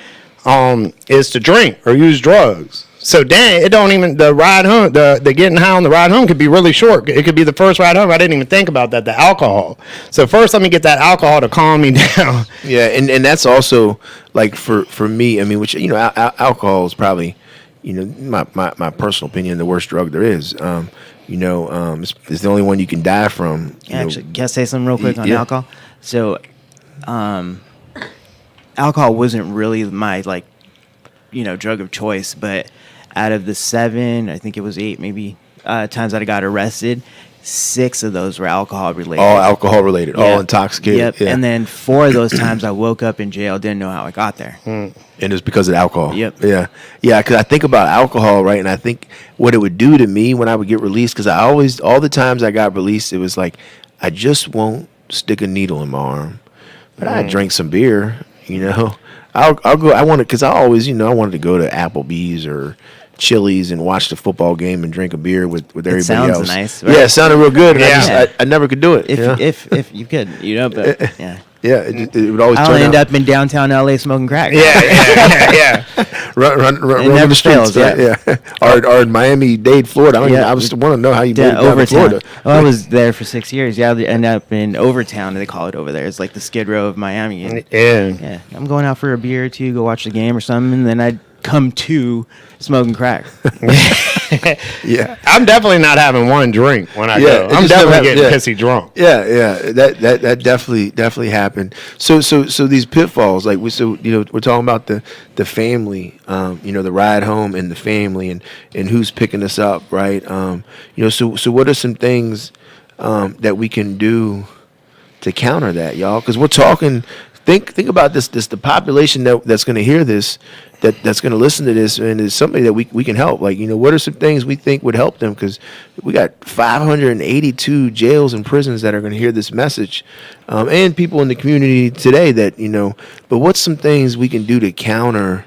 is to drink or use drugs. So dang, it don't even, the ride home, the getting high on the ride home could be really short. It could be the first ride home. I didn't even think about that, the alcohol. So first let me get that alcohol to calm me down. Yeah, and that's also like for me, I mean, which, you know, alcohol is probably, you know, my personal opinion, the worst drug there is. You know, it's the only one you can die from. Actually, can I say something real quick on alcohol? So, alcohol wasn't really my, like, you know, drug of choice, but out of the 7, I think it was 8 maybe times that I got arrested, 6 of those were alcohol related. All alcohol related, all intoxicated. Yep. Yeah. And then 4 of those times I woke up in jail, didn't know how I got there. And it's because of alcohol. Yep. Yeah. Yeah, because I think about alcohol, right? And I think what it would do to me when I would get released, because all the times I got released, it was like, I just won't stick a needle in my arm. But I drank some beer, you know. I'll go. I wanted, because I always, you know, I wanted to go to Applebee's or Chili's and watch the football game and drink a beer with everybody sounds else. Nice, right? Yeah, it sounded real good. And Yeah. I never could do it. If you could, you know, but yeah. Yeah, it would always I'll turn end out. up in downtown LA smoking crack. Yeah. Run never the streets, fails, right? Yeah. Or in Miami-Dade, Florida. I just want to know how you made it down to Overtown. Florida. Well, I was there for 6 years. Yeah, I ended up in Overtown. They call it over there. It's like the Skid Row of Miami. And, yeah, I'm going out for a beer or two, go watch the game or something, and then I'd come to smoking crack. Yeah. I'm definitely not having one drink when I go. I'm definitely getting pissy drunk. Yeah, that definitely happened. So these pitfalls, like we're talking about the family, you know, the ride home and the family and who's picking us up, right? You know, so what are some things that we can do to counter that, y'all? Because we're talking. Think about this the population that's going to hear this, that's going to listen to this, and is somebody that we can help. Like, you know, what are some things we think would help them? Because we got 582 jails and prisons that are going to hear this message, and people in the community today that, you know. But what's some things we can do to counter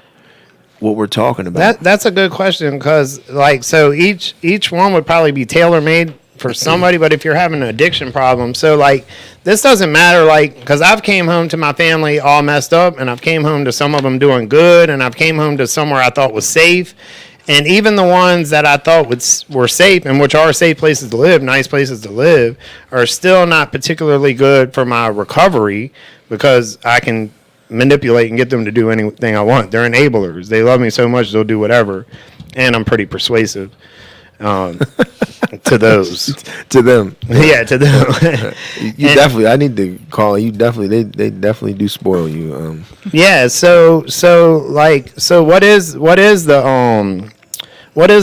what we're talking about? That's a good question, because like, so each one would probably be tailor made for somebody, but if you're having an addiction problem, so like this doesn't matter, like, because I've came home to my family all messed up, and I've came home to some of them doing good, and I've came home to somewhere I thought was safe, and even the ones that I thought were safe, and which are safe places to live, nice places to live, are still not particularly good for my recovery, because I can manipulate and get them to do anything I want. They're enablers. They love me so much they'll do whatever, and I'm pretty persuasive. To those, To them. yeah, to them. You definitely. I need to call you. Definitely, they definitely do spoil you. Yeah. So what is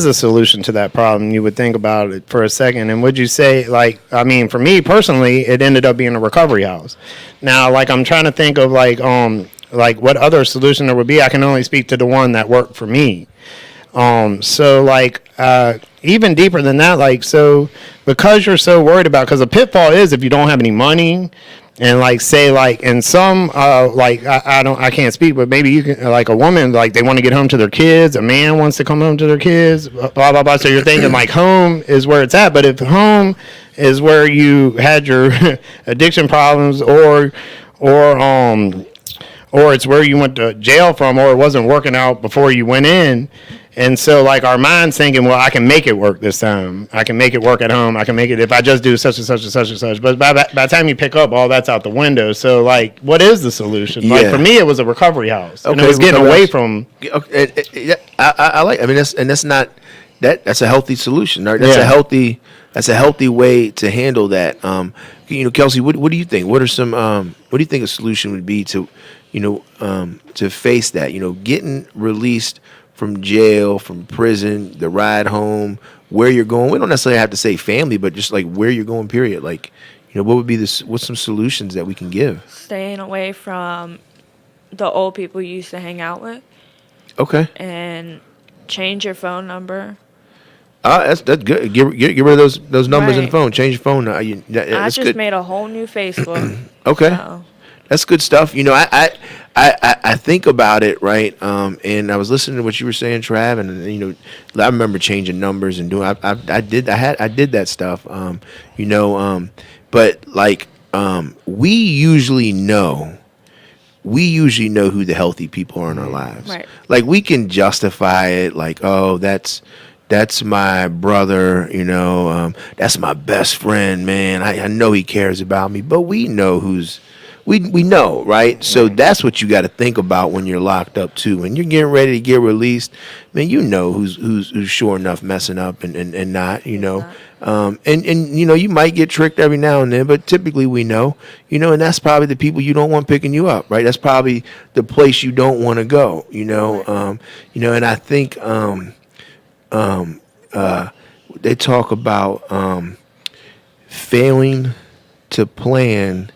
the solution to that problem? You would think about it for a second, and would you say, like, I mean, for me personally, it ended up being a recovery house. Now, like, I'm trying to think of like what other solution there would be. I can only speak to the one that worked for me. So like, even deeper than that, like, so because you're so worried about, because a pitfall is if you don't have any money, and like, say, like, in some, like, I can't speak, but maybe you can, like, a woman, like, they want to get home to their kids, a man wants to come home to their kids, blah, blah, blah. So you're thinking like home is where it's at, but if home is where you had your addiction problems, or it's where you went to jail from, or it wasn't working out before you went in. And so, like, our mind's thinking, well, I can make it work this time. I can make it work at home. I can make it if I just do such and such and such and such. But by the time you pick up, all that's out the window. So, like, what is the solution? Like, for me, it was a recovery house. And it was getting away from. Okay, I like. I mean, that's not that's a healthy solution. Right? That's a healthy way to handle that. Kelsey, what do you think? What are some? What do you think a solution would be to, to face that? Getting released from jail, from prison, the ride home, where you're going. We don't necessarily have to say family, but just like where you're going, period. Like, what would be what's some solutions that we can give? Staying away from the old people you used to hang out with. Okay. And change your phone number. That's good. Get rid of those numbers in the phone. Change your phone. I just made a whole new Facebook. Okay. So. That's good stuff. I think about it, right? And I was listening to what you were saying, Trav, and I remember changing numbers and doing. I did that stuff. But like, we usually know who the healthy people are in our lives. Right. Like, we can justify it, like, oh, that's my brother, that's my best friend, man. I know he cares about me, but we know we know, right? So that's what you got to think about when you're locked up too. When you're getting ready to get released, man, who's sure enough messing up and not, and you might get tricked every now and then, but typically we know, and that's probably the people you don't want picking you up, right? That's probably the place you don't want to go, and I think they talk about failing to plan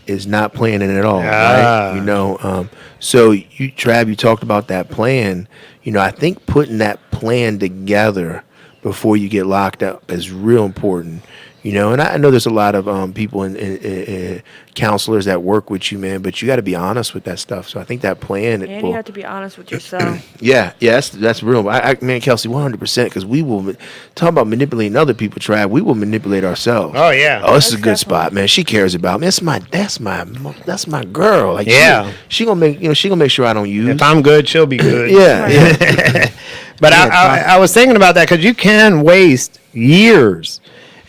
is not planning at all, right? So Trav, you talked about that plan. I think putting that plan together before you get locked up is real important. And I know there's a lot of people and counselors that work with you, man, but you got to be honest with that stuff. So I think that plan. And you have to be honest with yourself. Yeah, that's real. Man, Kelsey, 100%, because we will talk about manipulating other people. Trav, we will manipulate ourselves. Oh yeah. Oh, this is a good spot, man. She cares about me. That's my girl. Like, yeah, she gonna make sure I don't use. If I'm good, she'll be good. Yeah. But I was thinking about that, because you can waste years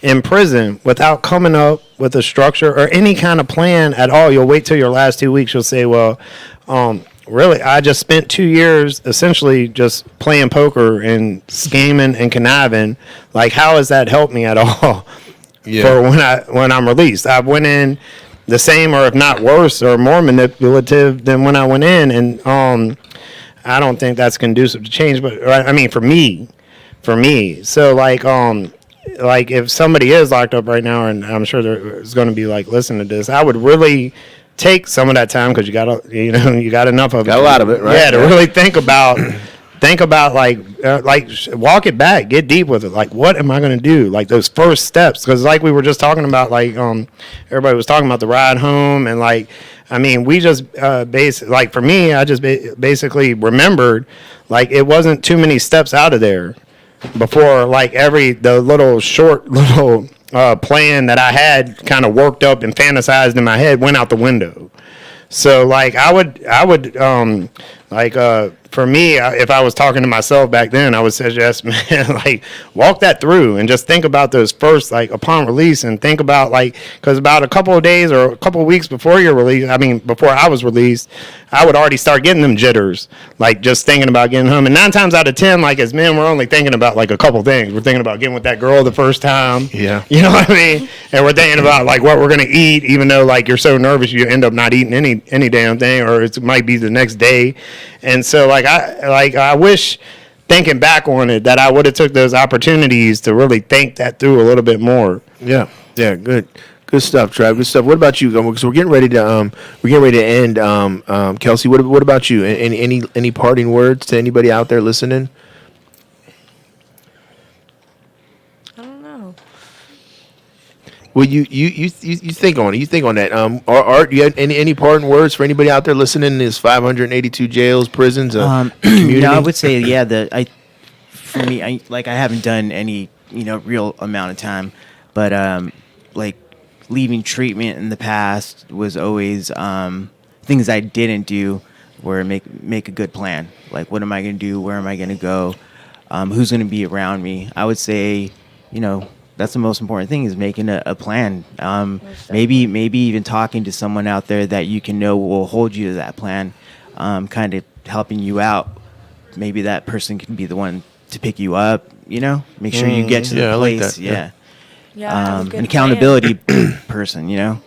in prison without coming up with a structure or any kind of plan at all. You'll wait till your last 2 weeks. You'll say, well, really, I just spent 2 years essentially just playing poker and scheming and conniving. Like, how has that helped me at all? For when I'm released? I went in the same, or if not worse or more manipulative than when I went in. And I don't think that's conducive to change, but I mean, for me. So like if somebody is locked up right now, and I'm sure there's going to be like listening to this, I would really take some of that time, because you got enough of it. Got a lot of it, right? Yeah, to really think about like walk it back, get deep with it. Like, what am I going to do? Like those first steps, because like we were just talking about, like everybody was talking about the ride home, and like, I mean, we just like for me, I just basically remembered, like, it wasn't too many steps out of there. before like the little short plan that I had kind of worked up and fantasized in my head went out the window. So like I would for me, if I was talking to myself back then, I would suggest, man, like walk that through and just think about those first, like upon release, and think about because about a couple of days or a couple of weeks before your release, before I was released, I would already start getting them jitters, like just thinking about getting home. And 9 times out of 10, like as men, we're only thinking about like a couple things. We're thinking about getting with that girl the first time. Yeah. You know what I mean? And we're thinking about like what we're going to eat, even though like you're so nervous you end up not eating any damn thing, or it might be the next day. And so I wish, thinking back on it, that I would have took those opportunities to really think that through a little bit more. Yeah, good stuff, Trav. Good stuff. What about you? Because we're getting ready to end. Kelsey, what about you? Any parting words to anybody out there listening? I don't know. Well, you think on it. You think on that. Art, you have any parting words for anybody out there listening in these 582 jails, prisons, community? No, I would say for me, I haven't done any real amount of time, but like leaving treatment in the past was always things I didn't do were make a good plan. Like, what am I going to do? Where am I going to go? Who's going to be around me? I would say, that's the most important thing, is making a plan. Maybe even talking to someone out there that you can know will hold you to that plan, kind of helping you out. Maybe that person can be the one to pick you up, make sure you get to the place. Like that. Yeah. Yeah. An accountability person,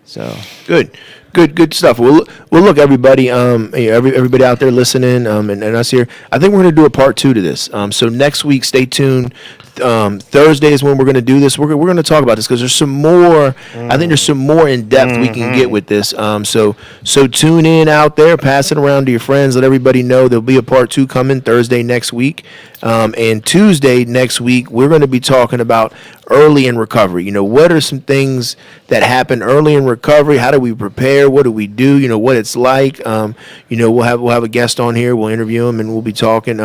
So Good stuff. Well, look, everybody, everybody out there listening, and us here. I think we're going to do a part 2 to this. So next week, stay tuned. Thursday is when we're going to do this. We're going to talk about this because there's some more. I think there's some more in depth we can get with this. So tune in out there, pass it around to your friends, let everybody know there'll be a part 2 coming Thursday next week, and Tuesday next week we're going to be talking about early in recovery. What are some things that happen early in recovery? How do we prepare? What do we do? What it's like. We'll have a guest on here. We'll interview him and we'll be talking.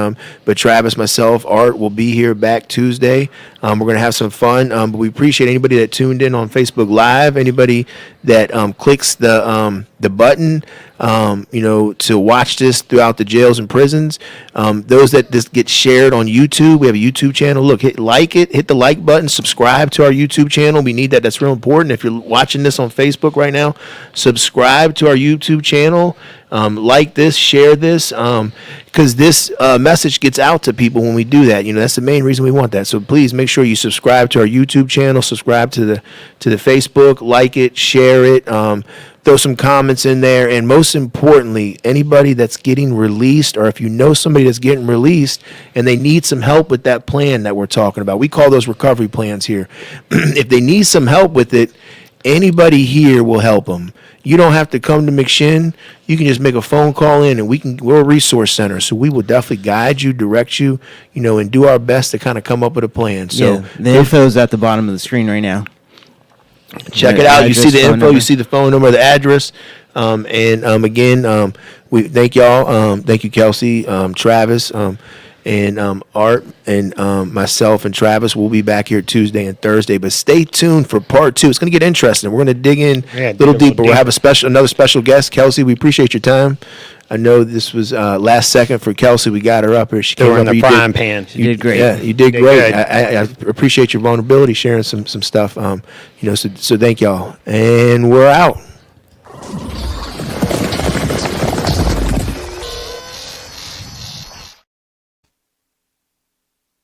But Travis, myself, Art will be here back Tuesday. We're going to have some fun. But we appreciate anybody that tuned in on Facebook Live. Anybody that clicks the button, to watch this throughout the jails and prisons. Those that this gets shared on YouTube, we have a YouTube channel. Look, hit the like button, subscribe to our YouTube channel. We need that. That's real important. If you're watching this on Facebook right now, subscribe to our YouTube channel. Like this, share this, because this message gets out to people when we do that. That's the main reason we want that. So please make sure you subscribe to our YouTube channel, subscribe to the Facebook, like it, share it, throw some comments in there, and most importantly, anybody that's getting released, or if you know somebody that's getting released and they need some help with that plan that we're talking about, we call those recovery plans here. If they need some help with it, anybody here will help them. You don't have to come to McShin. You can just make a phone call in, and we're a resource center, so we will definitely guide you, direct you, and do our best to kind of come up with a plan. So the info is at the bottom of the screen right now. Check it out. You see the info. You see the phone number, the address, again, we thank y'all. Thank you, Kelsey, Travis, and Art, and myself and Travis will be back here Tuesday and Thursday. But stay tuned for part 2. It's going to get interesting. We're going to dig in a little deeper. We'll have another special guest. Kelsey, we appreciate your time. I know this was last second for Kelsey. We got her up here. She came in up. the frying pan. You did great. Yeah, you did great. I appreciate your vulnerability, sharing some stuff. So thank y'all, and we're out.